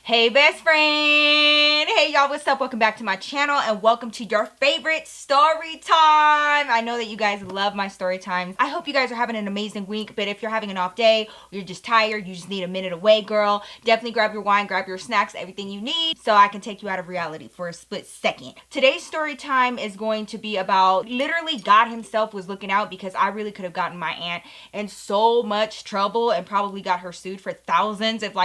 Hey best friend! Hey y'all, what's up? Welcome back to my channel and welcome to your favorite story time. I know that you guys love my story times. I hope you guys are having an amazing week, but if you're having an off day, or you're just tired, you just need a minute away, girl, definitely grab your wine, grab your snacks, everything you need so I can take you out of reality for a split second. Today's story time is going to be about literally God himself was looking out because I really could have gotten my aunt in so much trouble and probably got her sued for thousands. If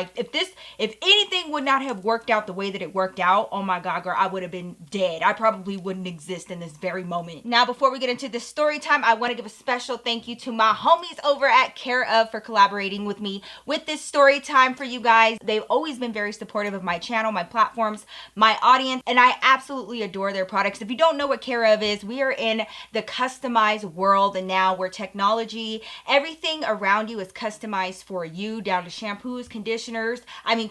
anything would not have worked out the way that it worked out, oh my God, girl, I would have been dead. I probably wouldn't exist in this very moment. Now, before we get into this story time, I want to give a special thank you to my homies over at Care Of for collaborating with me with this story time for you guys. They've always been very supportive of my channel, my platforms, my audience, and I absolutely adore their products. If you don't know what Care Of is, we are in the customized world and now where technology, everything around you is customized for you, down to shampoos, conditioners,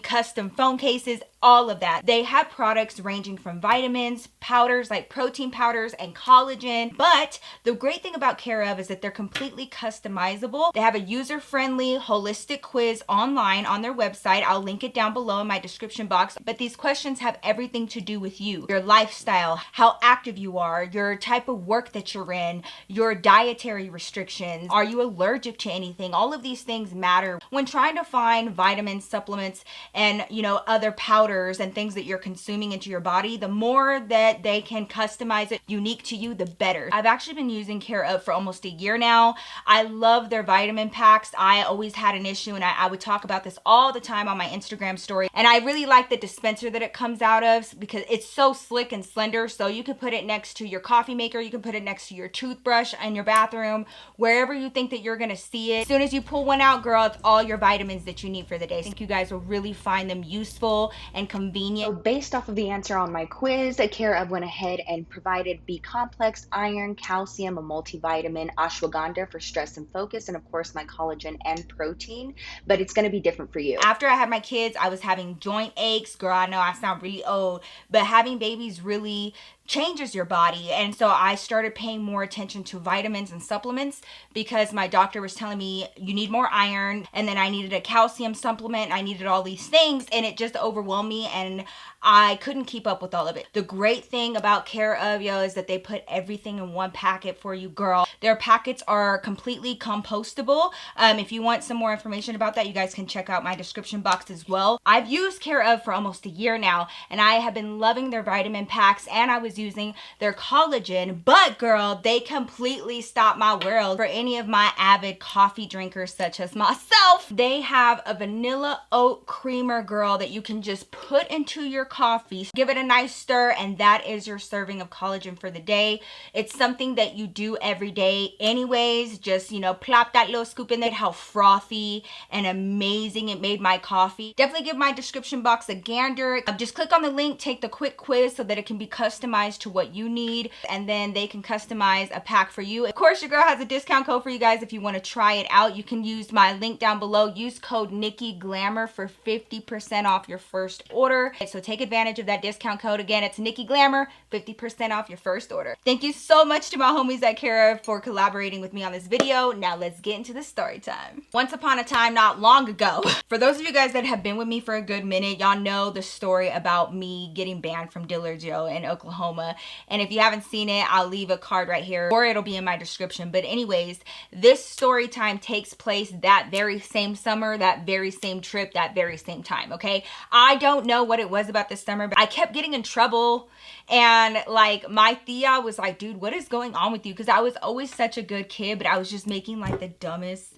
custom phone cases, all of that. They have products ranging from vitamins, powders like protein powders and collagen. But the great thing about Care Of is that they're completely customizable. They have a user-friendly holistic quiz online on their website. I'll link it down below in my description box. But these questions have everything to do with you, your lifestyle, how active you are, your type of work that you're in, your dietary restrictions. Are you allergic to anything? All of these things matter when trying to find vitamins, supplements, and other powders and things that you're consuming into your body. The more that they can customize it unique to you, the better. I've actually been using Care Of for almost a year now. I love their vitamin packs. I always had an issue, and I would talk about this all the time on my Instagram story, and I really like the dispenser that it comes out of because it's so slick and slender. So you can put it next to your coffee maker, you can put it next to your toothbrush in your bathroom, wherever you think that you're gonna see it. As soon as you pull one out, girl, it's all your vitamins that you need for the day. I think you guys will really find them useful and convenient. So based off of the answer on my quiz, Care Of went ahead and provided B complex, iron, calcium, a multivitamin, ashwagandha for stress and focus, and of course my collagen and protein, but it's going to be different for you. After I had my kids, I was having joint aches. Girl, I know I sound really old, but having babies really changes your body. And so I started paying more attention to vitamins and supplements because my doctor was telling me you need more iron, and then I needed a calcium supplement. I needed all these things, and it just overwhelmed me and I couldn't keep up with all of it. The great thing about Care Of, yo, is that they put everything in one packet for you, girl. Their packets are completely compostable. If you want some more information about that, you guys can check out my description box as well. I've used Care Of for almost a year now, and I have been loving their vitamin packs, and I was using their collagen, but girl, they completely stopped my world for any of my avid coffee drinkers such as myself. They have a vanilla oat creamer, girl, that you can just put into your coffee, give it a nice stir, and that is your serving of collagen for the day. It's something that you do every day anyways. Just plop that little scoop in there. How frothy and amazing it made my coffee. Definitely give my description box a gander. Just click on the link, take the quick quiz so that it can be customized to what you need, and then they can customize a pack for you. Of course, your girl has a discount code for you guys if you want to try it out. You can use my link down below. Use code Nikki Glamour for 50% off your first order. So take advantage of that discount code. Again, it's Nikki Glamour, 50% off your first order. Thank you so much to my homies at Care Of for collaborating with me on this video. Now let's get into the story time. Once upon a time, not long ago, for those of you guys that have been with me for a good minute, y'all know the story about me getting banned from Dillard's, yo, in Oklahoma. And if you haven't seen it, I'll leave a card right here or it'll be in my description. But anyways, this story time takes place that very same summer, that very same trip, that very same time, okay? I don't know what it was about this summer, but I kept getting in trouble, and like my Thea was like, dude, what is going on with you? Because I was always such a good kid, but I was just making like the dumbest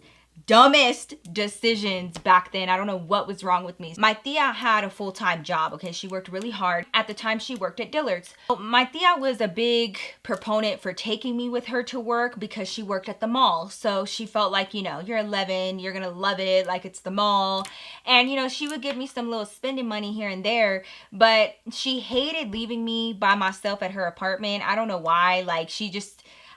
decisions back then. I don't know what was wrong with me. My Thea had a full-time job, okay? She worked really hard. At the time, she worked at Dillard's. My Thea was a big proponent for taking me with her to work because she worked at the mall. So she felt like, you're 11, you're gonna love it, like it's the mall. And, she would give me some little spending money here and there, but she hated leaving me by myself at her apartment. I don't know why. Like,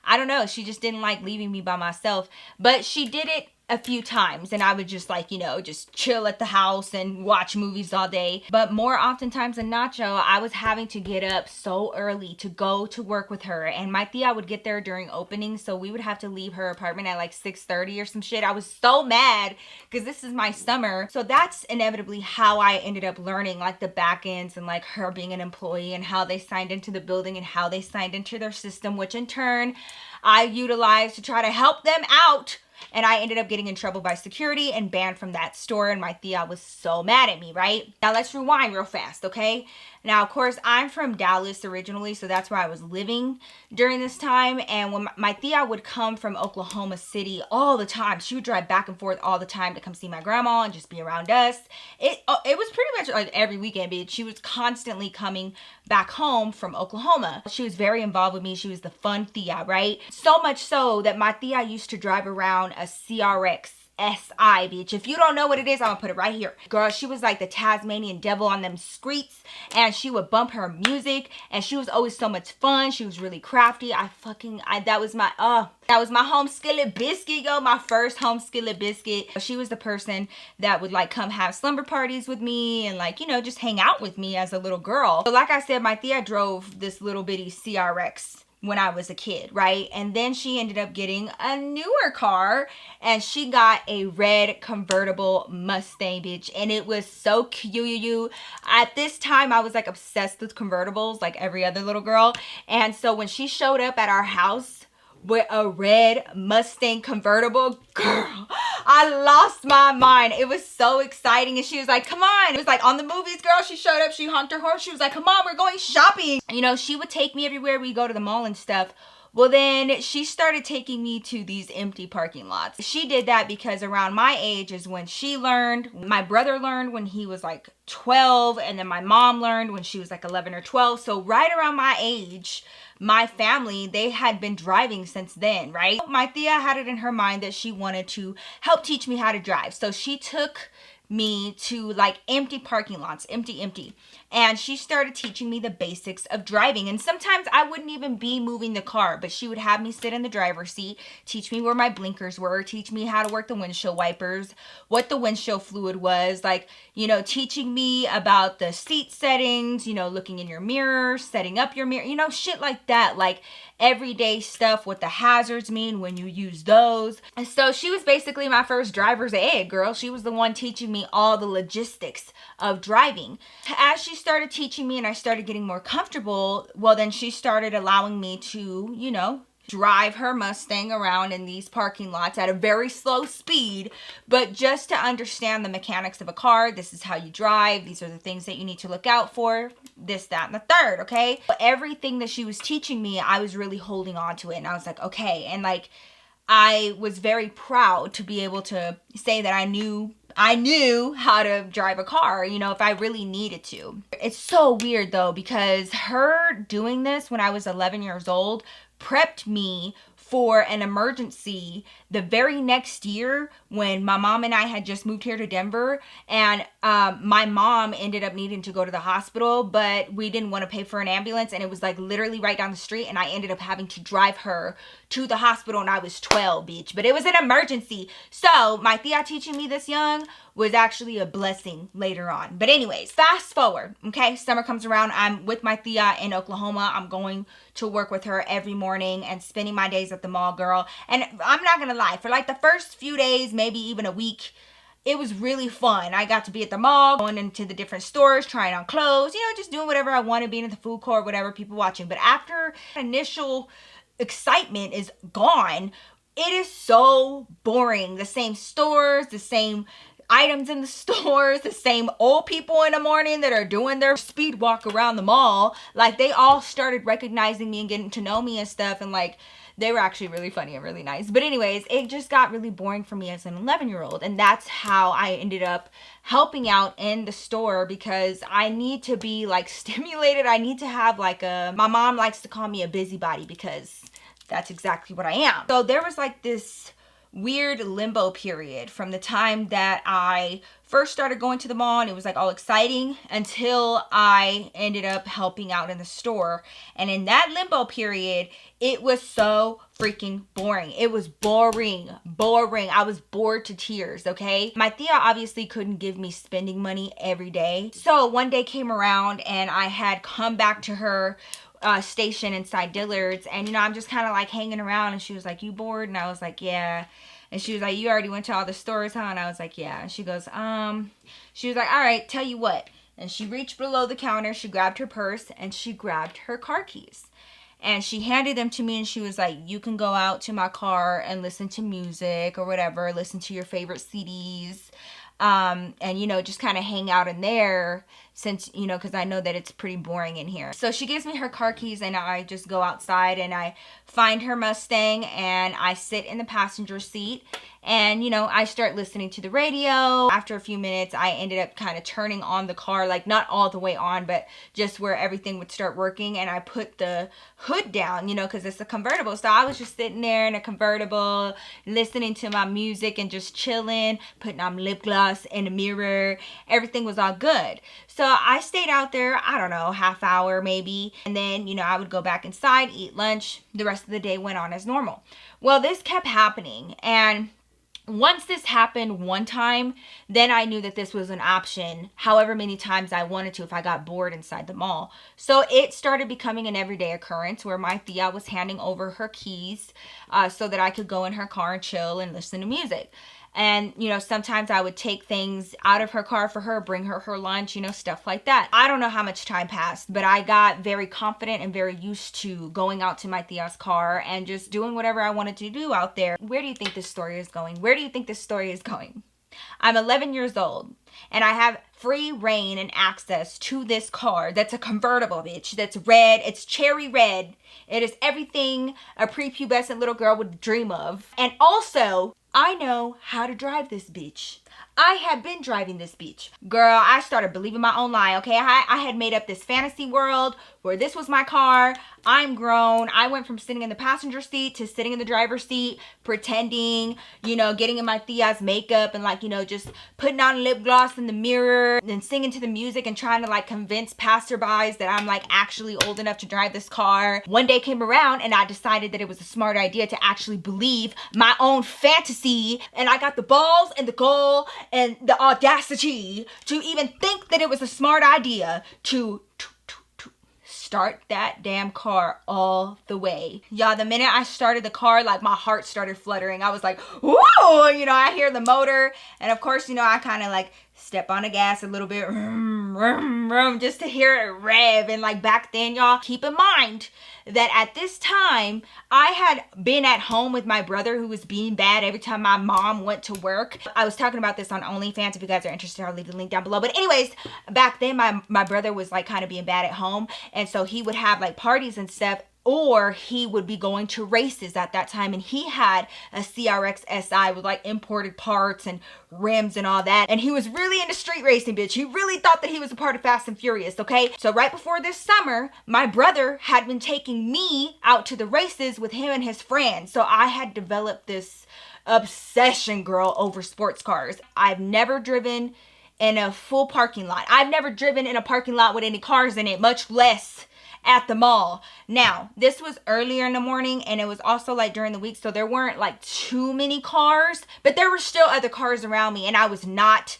I don't know. She just didn't like leaving me by myself, but she did it a few times, and I would just like, you know, just chill at the house and watch movies all day. But more oftentimes than not, Joe, I was having to get up so early to go to work with her, and my Thea would get there during opening, so we would have to leave her apartment at like 6:30 or some shit. I was so mad because this is my summer. So that's inevitably how I ended up learning like the back ends and like her being an employee and how they signed into the building and how they signed into their system, which in turn I utilized to try to help them out. And I ended up getting in trouble by security and banned from that store. And my Thea was so mad at me, right? Now let's rewind real fast, okay? Now, of course, I'm from Dallas originally, so that's where I was living during this time. And when my Thea would come from Oklahoma City all the time, she would drive back and forth all the time to come see my grandma and just be around us. It was pretty much like every weekend, bitch. She was constantly coming back home from Oklahoma. She was very involved with me. She was the fun Thea, right? So much so that my Thea used to drive around a CRX SI, bitch. If you don't know what it is, I'm gonna put it right here. Girl, she was like the Tasmanian devil on them streets, and she would bump her music, and she was always so much fun. She was really crafty. That was my home skillet biscuit, yo, my first home skillet biscuit. She was the person that would like come have slumber parties with me and like, you know, just hang out with me as a little girl. So like I said, my Thea drove this little bitty CRX when I was a kid, right? And then she ended up getting a newer car, and she got a red convertible Mustang, bitch. And it was so cute. At this time, I was like obsessed with convertibles like every other little girl. And so when she showed up at our house with a red Mustang convertible, girl, I lost my mind. It was so exciting. And she was like, come on. It was like on the movies, girl. She showed up, she honked her horn. She was like, come on, we're going shopping. You know, she would take me everywhere we go to the mall and stuff. Well, then she started taking me to these empty parking lots. She did that because around my age is when she learned. My brother learned when he was like 12, and then my mom learned when she was like 11 or 12. So right around my age, my family, they had been driving since then, right? My Thea had it in her mind that she wanted to help teach me how to drive. So she took me to like empty parking lots, empty. And she started teaching me the basics of driving. And sometimes I wouldn't even be moving the car, but she would have me sit in the driver's seat, teach me where my blinkers were, teach me how to work the windshield wipers, what the windshield fluid was, like, you know, teaching me about the seat settings, you know, looking in your mirror, setting up your mirror, you know, shit like that, like everyday stuff, what the hazards mean when you use those. And so she was basically my first driver's ed, girl. She was the one teaching me all the logistics of driving. As she started teaching me and I started getting more comfortable, well, then she started allowing me to, you know, drive her Mustang around in these parking lots at a very slow speed, but just to understand the mechanics of a car. This is how you drive. These are the things that you need to look out for. This, that, and the third, okay? But everything that she was teaching me, I was really holding on to it. And I was like, okay. And like, I was very proud to be able to say that I knew how to drive a car, you know, if I really needed to. It's so weird though, because her doing this when I was 11 years old prepped me for an emergency the very next year when my mom and I had just moved here to Denver, and my mom ended up needing to go to the hospital, but we didn't want to pay for an ambulance, and it was like literally right down the street, and I ended up having to drive her to the hospital, and I was 12, bitch, but it was an emergency. So my Thea teaching me this young was actually a blessing later on. But anyways, fast forward, okay? Summer comes around. I'm with my Thea in Oklahoma. I'm going to work with her every morning and spending my days at the mall, girl. And I'm not gonna lie, for like the first few days, maybe even a week, it was really fun. I got to be at the mall, going into the different stores, trying on clothes, you know, just doing whatever I wanted, being in the food court, whatever, people watching. But after initial excitement is gone, it is so boring. The same stores, the same items in the stores, the same old people in the morning that are doing their speed walk around the mall. Like, they all started recognizing me and getting to know me and stuff, and like, they were actually really funny and really nice. But anyways, it just got really boring for me as an 11-year-old, and that's how I ended up helping out in the store, because I need to be like stimulated. I need to have like my mom likes to call me a busybody, because that's exactly what I am. So there was like this weird limbo period from the time that I first started going to the mall and it was like all exciting until I ended up helping out in the store. And in that limbo period, it was so freaking boring. It was boring. I was bored to tears, okay? My Thea obviously couldn't give me spending money every day. So one day came around and I had come back to her station inside Dillard's, and I'm just kind of like hanging around, and she was like, "You bored?" And I was like, "Yeah." And she was like, "You already went to all the stores, huh?" And I was like, "Yeah." And she goes, she was like, "All right, tell you what." And she reached below the counter, she grabbed her purse, and she grabbed her car keys. And she handed them to me, and she was like, "You can go out to my car and listen to music or whatever, listen to your favorite CDs, and just kind of hang out in there, since because I know that it's pretty boring in here." So she gives me her car keys, and I just go outside and I find her Mustang, and I sit in the passenger seat, and I start listening to the radio. After a few minutes, I ended up kind of turning on the car, like not all the way on, but just where everything would start working, and I put the hood down, because it's a convertible. So I was just sitting there in a convertible, listening to my music and just chilling, putting on lip gloss in the mirror. Everything was all good. So I stayed out there, I don't know, half hour maybe. And then, I would go back inside, eat lunch. The rest of the day went on as normal. Well, this kept happening. And once this happened one time, then I knew that this was an option however many times I wanted to if I got bored inside the mall. So it started becoming an everyday occurrence where my Thea was handing over her keys so that I could go in her car and chill and listen to music. And, sometimes I would take things out of her car for her, bring her her lunch, stuff like that. I don't know how much time passed, but I got very confident and very used to going out to my Thea's car and just doing whatever I wanted to do out there. Where do you think this story is going? Where do you think this story is going? I'm 11 years old, and I have free reign and access to this car that's a convertible, bitch. That's red. It's cherry red. It is everything a prepubescent little girl would dream of. And also, I know how to drive this bitch. I have been driving this bitch. Girl, I started believing my own lie, okay? I had made up this fantasy world where this was my car. I'm grown. I went from sitting in the passenger seat to sitting in the driver's seat, pretending, getting in my Thea's makeup and just putting on lip gloss in the mirror and singing to the music and trying to convince passerbys that I'm actually old enough to drive this car. One day came around and I decided that it was a smart idea to actually believe my own fantasy, and I got the balls and the goal and the audacity to even think that it was a smart idea to start that damn car all the way. Y'all, the minute I started the car, my heart started fluttering. I was like, whoa, I hear the motor. And of course, I kind of step on the gas a little bit, just to hear it rev. And back then, y'all, keep in mind that at this time, I had been at home with my brother who was being bad every time my mom went to work. I was talking about this on OnlyFans. If you guys are interested, I'll leave the link down below. But anyways, back then, my brother was kind of being bad at home. And so he would have parties and stuff, or he would be going to races at that time, and he had a CRX SI with imported parts and rims and all that, and he was really into street racing, bitch. He really thought that he was a part of Fast and Furious, okay? So right before this summer, my brother had been taking me out to the races with him and his friends. So I had developed this obsession, girl, over sports cars. I've never driven in a full parking lot. I've never driven in a parking lot with any cars in it, much less at the mall. Now, this was earlier in the morning, and it was also during the week, so there weren't too many cars, but there were still other cars around me, and I was not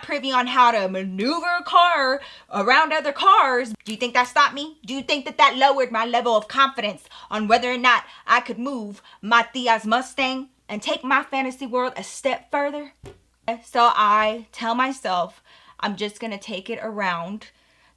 privy on how to maneuver a car around other cars. Do you think that stopped me? Do you think that lowered my level of confidence on whether or not I could move my Thea's Mustang and take my fantasy world a step further? So I tell myself I'm just gonna take it around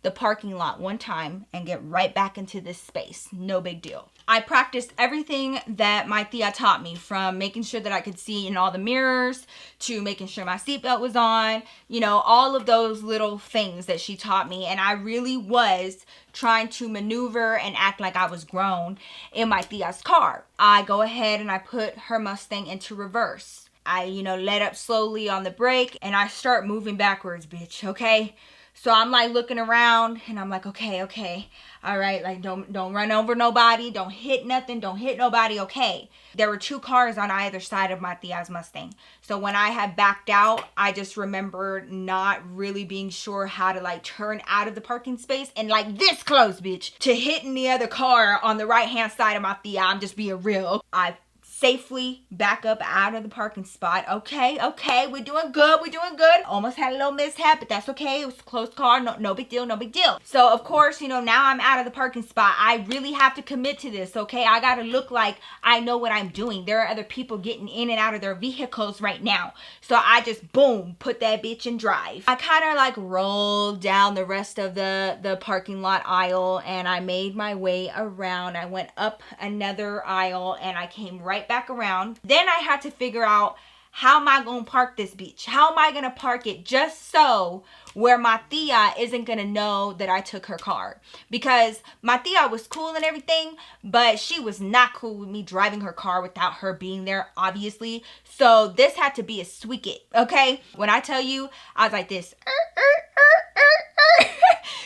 the parking lot one time and get right back into this space. No big deal. I practiced everything that my Thea taught me, from making sure that I could see in all the mirrors to making sure my seatbelt was on, all of those little things that she taught me. And I really was trying to maneuver and act like I was grown in my Thea's car. I go ahead and I put her Mustang into reverse. I, let up slowly on the brake, and I start moving backwards, bitch, okay? So I'm like looking around and I'm like, okay. All right, like don't run over nobody, don't hit nothing, don't hit nobody, okay. There were 2 cars on either side of my Thea's Mustang. So when I had backed out, I just remember not really being sure how to like turn out of the parking space and like this close, bitch, to hitting the other car on the right hand side of my Thea. I'm just being real. I safely back up out of the parking spot. Okay, we're doing good. Almost had a little mishap, but that's okay. It was a close car. No big deal. So of course, you know, now I'm out of the parking spot. I really have to commit to this, okay? I gotta look like I know what I'm doing. There are other people getting in and out of their vehicles right now. So I just, boom, put that bitch in drive. I kind of like rolled down the rest of the parking lot aisle and I made my way around. I went up another aisle and I came right back around. Then I had to figure out, how am I gonna park this bitch? How am I gonna park it just so where my Thea isn't gonna know that I took her car? Because my Thea was cool and everything, but she was not cool with me driving her car without her being there, obviously. So this had to be a sweak it, okay? When I tell you, I was like this,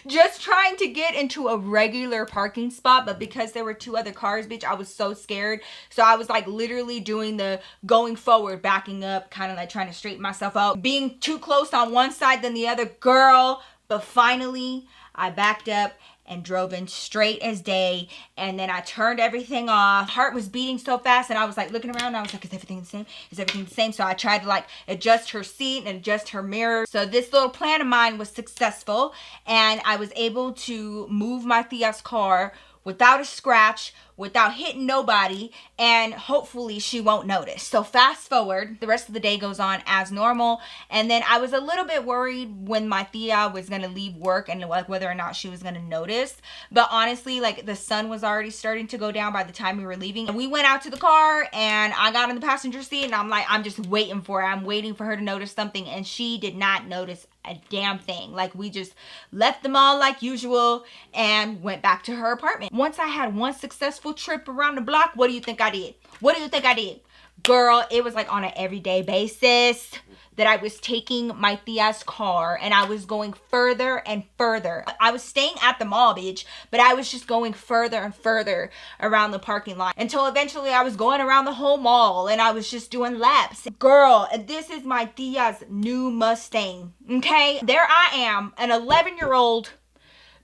just trying to get into a regular parking spot, but because there were 2 other cars, bitch, I was so scared. So I was like literally doing the going forward, backing up, kind of like trying to straighten myself out, being too close on one side than the other, girl. But finally I backed up and drove in straight as day, and then I turned everything off. Heart was beating so fast and I was like looking around and I was like, is everything the same? Is everything the same? So I tried to like adjust her seat and adjust her mirror. So this little plan of mine was successful and I was able to move my Thea's car without a scratch, without hitting nobody, and hopefully she won't notice. So fast forward, the rest of the day goes on as normal, and then I was a little bit worried when my Thea was gonna leave work and like whether or not she was gonna notice. But honestly, like the sun was already starting to go down by the time we were leaving. And we went out to the car and I got in the passenger seat and I'm like, I'm just waiting for her. I'm waiting for her to notice something, and she did not notice a damn thing. Like we just left them all like usual and went back to her apartment. Once I had one successful trip around the block, what do you think I did? Girl, it was like on an everyday basis that I was taking my Thea's car and I was going further and further. I was staying at the mall, bitch, but I was just going further and further around the parking lot until eventually I was going around the whole mall and I was just doing laps. Girl, this is my Thea's new Mustang, okay? There I am, an 11-year-old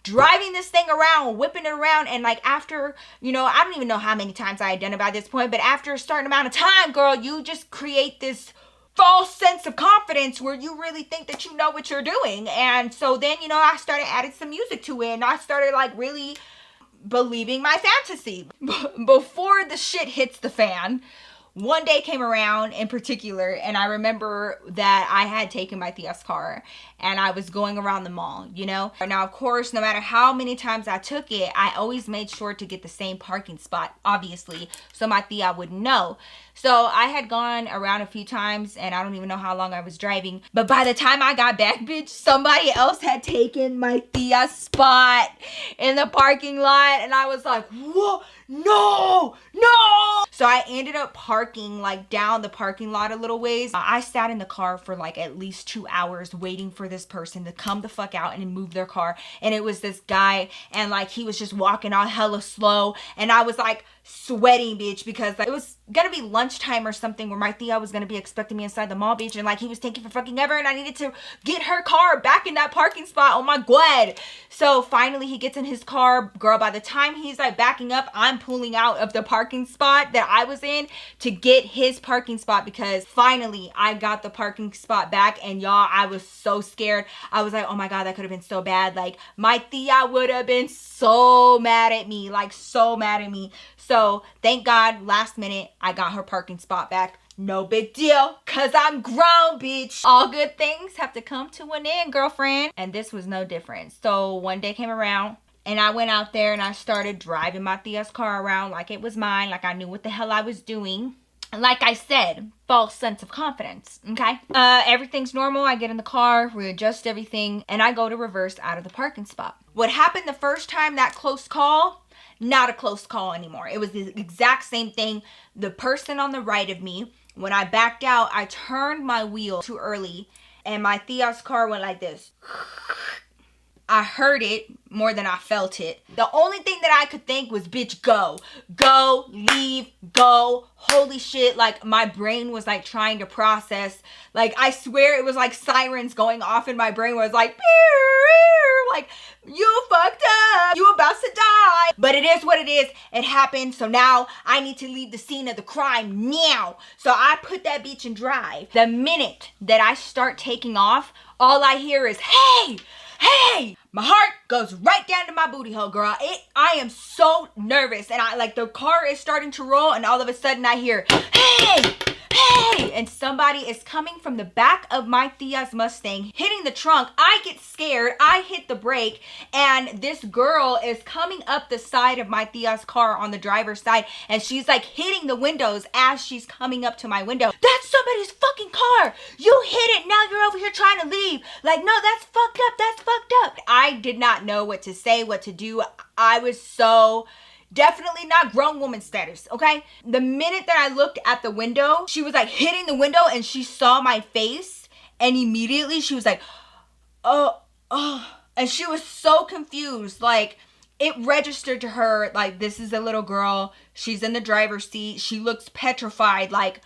driving this thing around, whipping it around, and like after, you know, I don't even know how many times I had done it by this point, but after a certain amount of time, girl, you just create this false sense of confidence where you really think that you know what you're doing. And so then, you know, I started adding some music to it and I started like really believing my fantasy. Before the shit hits the fan, one day came around in particular, and I remember that I had taken my Thea's car and I was going around the mall, you know? Now, of course, no matter how many times I took it, I always made sure to get the same parking spot, obviously, so my Thea would know. So I had gone around a few times and I don't even know how long I was driving. But by the time I got back, bitch, somebody else had taken my Thea's spot in the parking lot. And I was like, whoa, no. So I ended up parking like down the parking lot a little ways. I sat in the car for like at least 2 hours waiting for this person to come the fuck out and move their car. And it was this guy and like he was just walking all hella slow. And I was like sweating, bitch, because like, it was gonna be lunchtime or something where my Thea was gonna be expecting me inside the mall, bitch, and like he was taking for fucking ever and I needed to get her car back in that parking spot. Oh my god. So finally he gets in his car, girl. By the time he's like backing up, I'm pulling out of the parking spot that I was in to get his parking spot, because finally I got the parking spot back. And y'all, I was so scared. I was like, oh my god, that could have been so bad. Like my Thea would have been so mad at me, like so mad at me. So thank God, last minute, I got her parking spot back. No big deal, cause I'm grown, bitch. All good things have to come to an end, girlfriend. And this was no different. So one day came around and I went out there and I started driving my Thea's car around like it was mine, like I knew what the hell I was doing. Like I said, false sense of confidence, okay? Everything's normal. I get in the car, readjust everything, and I go to reverse out of the parking spot. What happened the first time, that close call, not a close call anymore. It was the exact same thing. The person on the right of me, when I backed out, I turned my wheel too early and my Thea's car went like this. I heard it more than I felt it. The only thing that I could think was, bitch, go. Go, leave, go. Holy shit, like my brain was like trying to process. Like I swear it was like sirens going off in my brain where it was like, like, you fucked up. You about to die. But it is what it is. It happened. So now I need to leave the scene of the crime now. So I put that bitch in drive. The minute that I start taking off, all I hear is, hey, hey. My heart goes right down to my booty hole, girl. I am so nervous. And I like the car is starting to roll and all of a sudden I hear, hey, hey, and somebody is coming from the back of my Thea's Mustang, hitting the trunk. I get scared. I hit the brake, and this girl is coming up the side of my Thea's car on the driver's side, and she's like hitting the windows as she's coming up to my window. That's somebody's fucking car. You hit it. Now you're over here trying to leave. Like, no, that's fucked up. That's fucked up. I did not know what to say, what to do. I was so... definitely not grown woman status, okay? The minute that I looked at the window, she was like hitting the window and she saw my face and immediately she was like, oh. And she was so confused. Like it registered to her, like this is a little girl. She's in the driver's seat. She looks petrified, like,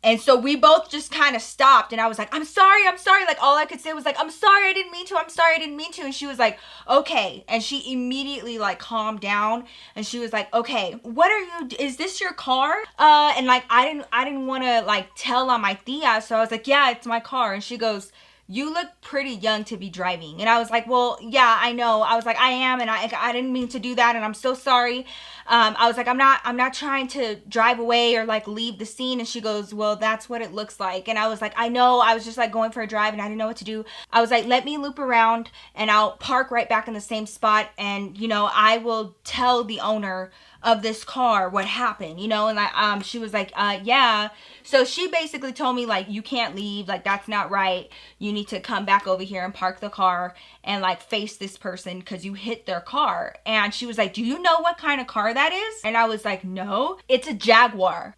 and so we both just kind of stopped and I was like, I'm sorry. Like all I could say was like, I'm sorry, I didn't mean to. I'm sorry, I didn't mean to. And she was like, okay. And she immediately like calmed down and she was like, okay, what are you, is this your car? And like, I didn't want to like tell on my Thea. So I was like, yeah, it's my car. And she goes, you look pretty young to be driving. And I was like, well, yeah, I know. I was like, I am. And I didn't mean to do that. And I'm so sorry. I was like, I'm not trying to drive away or like leave the scene. And she goes, well, that's what it looks like. And I was like, I know. I was just like going for a drive and I didn't know what to do. I was like, let me loop around and I'll park right back in the same spot. And, you know, I will tell the owner of this car what happened, you know. And like she was like, yeah. So she basically told me like, you can't leave, like that's not right. You need to come back over here and park the car and like face this person because you hit their car. And she was like, do you know what kind of car that is? And I was like, no, it's a Jaguar.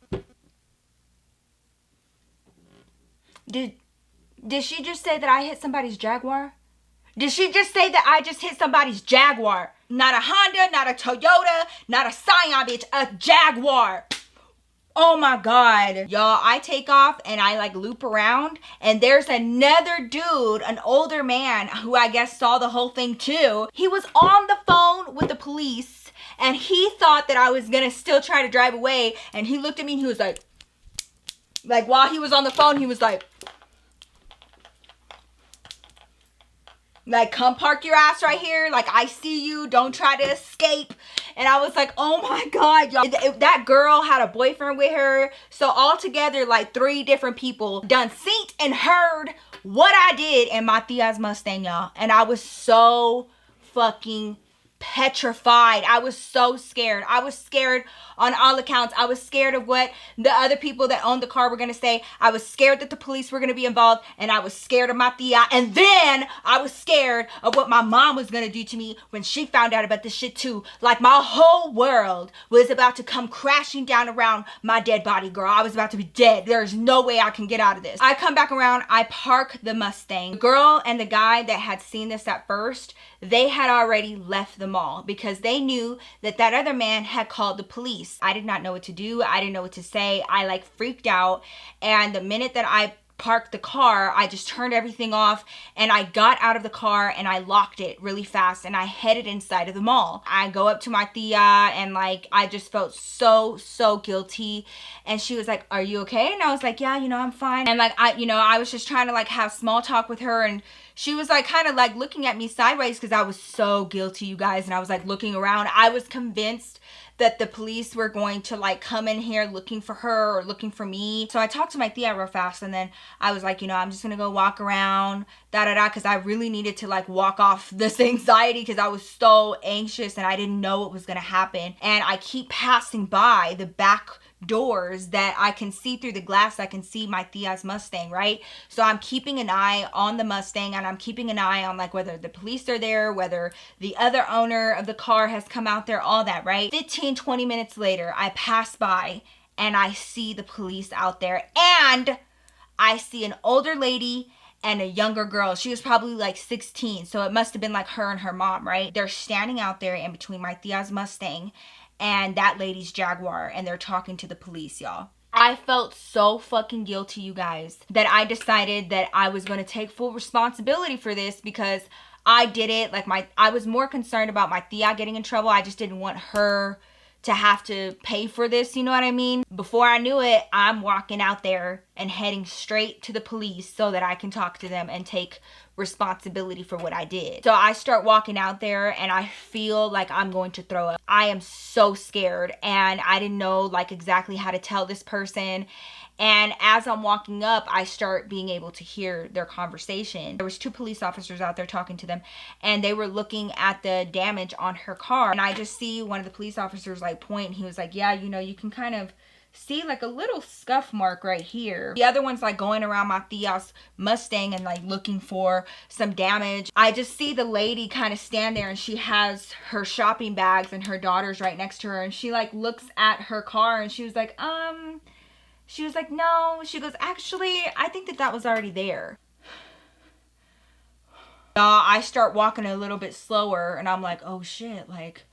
Did she just say that I hit somebody's Jaguar? Did she just say that I just hit somebody's Jaguar? Not a Honda, not a Toyota, not a Scion, bitch, a Jaguar. Oh my God. Y'all, I take off and I like loop around and there's another dude, an older man who I guess saw the whole thing too. He was on the phone with the police and he thought that I was gonna still try to drive away. And he looked at me and he was like while he was on the phone, he was like, come park your ass right here. Like, I see you. Don't try to escape. And I was like, oh my God, y'all. That girl had a boyfriend with her. So altogether, like 3 different people done seen and heard what I did in my Thea's Mustang, y'all. And I was so fucking petrified. I was so scared. I was scared on all accounts. I was scared of what the other people that owned the car were going to say. I was scared that the police were going to be involved, and I was scared of my Thea. And then I was scared of what my mom was going to do to me when she found out about this shit too. Like my whole world was about to come crashing down around my dead body, girl. I was about to be dead. There's no way I can get out of this. I come back around. I park the Mustang. The girl and the guy that had seen this at first, they had already left the mall because they knew that that other man had called the police. I did not know what to do. I didn't know what to say. I like freaked out. And the minute that I parked the car, I just turned everything off and I got out of the car and I locked it really fast and I headed inside of the mall. I go up to my Thea and like I just felt so guilty, and she was like, are you okay? And I was like, yeah, you know, I'm fine. And like I was just trying to like have small talk with her, and she was like kind of like looking at me sideways because I was so guilty, you guys. And I was like looking around. I was convinced that the police were going to like come in here looking for her or looking for me. So I talked to my Thea real fast, and then I was like, you know, I'm just gonna go walk around, because I really needed to like walk off this anxiety because I was so anxious and I didn't know what was gonna happen. And I keep passing by the back doors that I can see through the glass. I can see my Thea's Mustang, right? So I'm keeping an eye on the Mustang, and I'm keeping an eye on like whether the police are there, whether the other owner of the car has come out there, all that, right? 15-20 minutes later, I pass by and I see the police out there, and I see an older lady and a younger girl. She was probably like 16, so it must have been like her and her mom, right? They're standing out there in between my Thea's Mustang and that lady's Jaguar, and they're talking to the police, y'all. I felt so fucking guilty, you guys, that I decided that I was going to take full responsibility for this because I did it. Like, I was more concerned about my Thea getting in trouble. I just didn't want her to have to pay for this, you know what I mean? Before I knew it, I'm walking out there and heading straight to the police so that I can talk to them and take responsibility for what I did. So I start walking out there and I feel like I'm going to throw up. I am so scared and I didn't know like exactly how to tell this person. And as I'm walking up, I start being able to hear their conversation. There was 2 police officers out there talking to them, and they were looking at the damage on her car. And I just see one of the police officers like point, and he was like, yeah, you know, you can kind of see like a little scuff mark right here. The other one's like going around my Thea's Mustang and like looking for some damage. I just see the lady kind of stand there, and she has her shopping bags and her daughter's right next to her, and she like looks at her car, and she was like, no. She goes, actually, I think that was already there. I start walking a little bit slower, and I'm like, oh shit, like,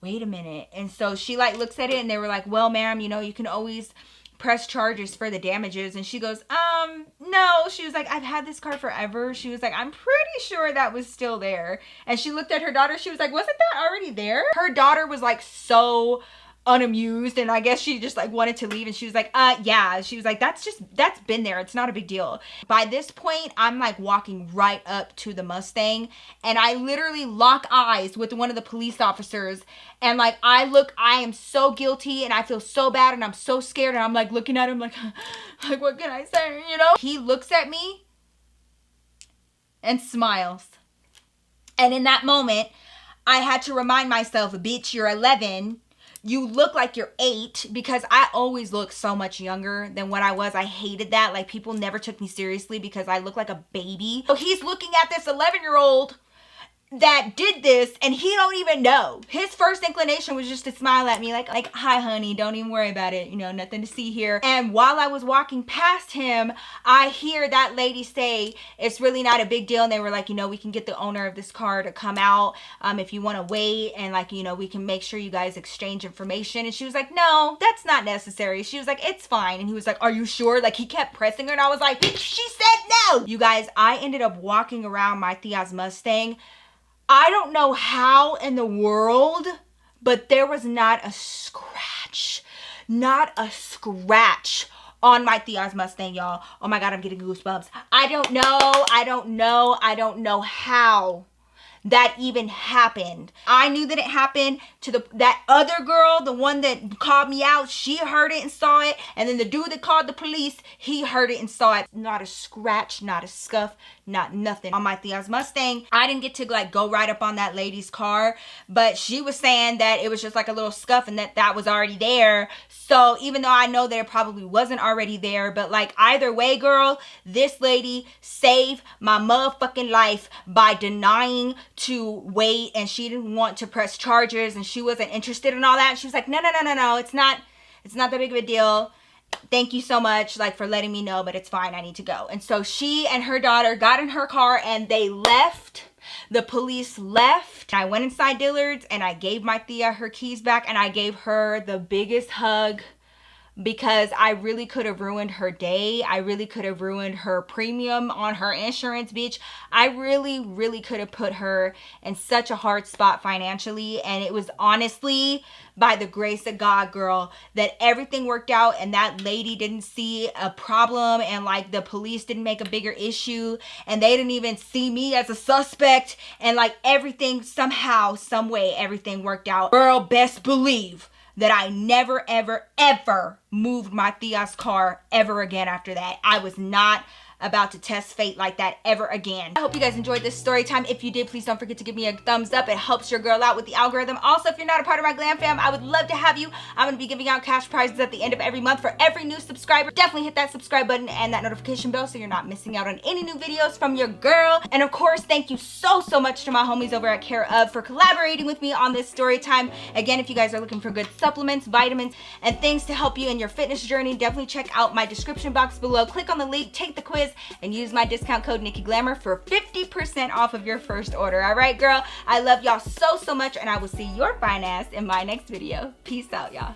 wait a minute. And so she like looks at it, and they were like, well, ma'am, you know, you can always press charges for the damages. And she goes, no. She was like, I've had this car forever. She was like, I'm pretty sure that was still there. And she looked at her daughter. She was like, wasn't that already there? Her daughter was like so unamused, and I guess she just like wanted to leave, and she was like, yeah. She was like, that's been there, it's not a big deal. By this point, I'm like walking right up to the Mustang, and I literally lock eyes with one of the police officers, and like I am so guilty, and I feel so bad, and I'm so scared, and I'm like looking at him like what can I say, you know? He looks at me and smiles, and in that moment I had to remind myself, bitch, you're 11. You look like you're 8, because I always look so much younger than what I was. I hated that. Like, people never took me seriously because I look like a baby. So he's looking at this 11-year-old that did this, and he don't even know. His first inclination was just to smile at me like, hi honey, don't even worry about it, you know, nothing to see here. And while I was walking past him, I hear that lady say, it's really not a big deal. And they were like, you know, we can get the owner of this car to come out if you want to wait, and like, you know, we can make sure you guys exchange information. And she was like, no, that's not necessary. She was like, it's fine. And he was like, are you sure? Like, he kept pressing her, and I was like, she said no. You guys, I ended up walking around my Thea's Mustang. I don't know how in the world, but there was not a scratch on my Thea's Mustang, y'all. Oh my God, I'm getting goosebumps. I don't know how that even happened. I knew that it happened to that other girl, the one that called me out. She heard it and saw it. And then the dude that called the police, he heard it and saw it. Not a scratch, not a scuff, not nothing on my Thea's Mustang. I didn't get to like go right up on that lady's car, but she was saying that it was just like a little scuff and that was already there. So even though I know that it probably wasn't already there, but like either way, girl, this lady saved my motherfucking life by denying to wait, and she didn't want to press charges, and she wasn't interested in all that. She was like, no, it's not that big of a deal. Thank you so much, like, for letting me know, but it's fine, I need to go. And so she and her daughter got in her car and they left. The police left. I went inside Dillard's and I gave my Thea her keys back, and I gave her the biggest hug, because I really could have ruined her day. I really could have ruined her premium on her insurance, bitch. I really could have put her in such a hard spot financially. And it was honestly by the grace of God, girl, that everything worked out, and that lady didn't see a problem, and like the police didn't make a bigger issue, and they didn't even see me as a suspect, and like everything, somehow, some way, everything worked out. Girl, best believe that I never, ever moved my Thea's car ever again after that. I was not about to test fate like that ever again. I hope you guys enjoyed this story time. If you did, please don't forget to give me a thumbs up. It helps your girl out with the algorithm. Also, if you're not a part of my glam fam, I would love to have you. I'm gonna be giving out cash prizes at the end of every month for every new subscriber. Definitely hit that subscribe button and that notification bell so you're not missing out on any new videos from your girl. And of course, thank you so much to my homies over at Care Of for collaborating with me on this story time. Again, if you guys are looking for good supplements, vitamins, and things to help you in your fitness journey, definitely check out my description box below. Click on the link, take the quiz, quiz and use my discount code Nikki Glamour for 50% off of your first order. All right, girl? I love y'all so much, and I will see your fine ass in my next video. Peace out, y'all.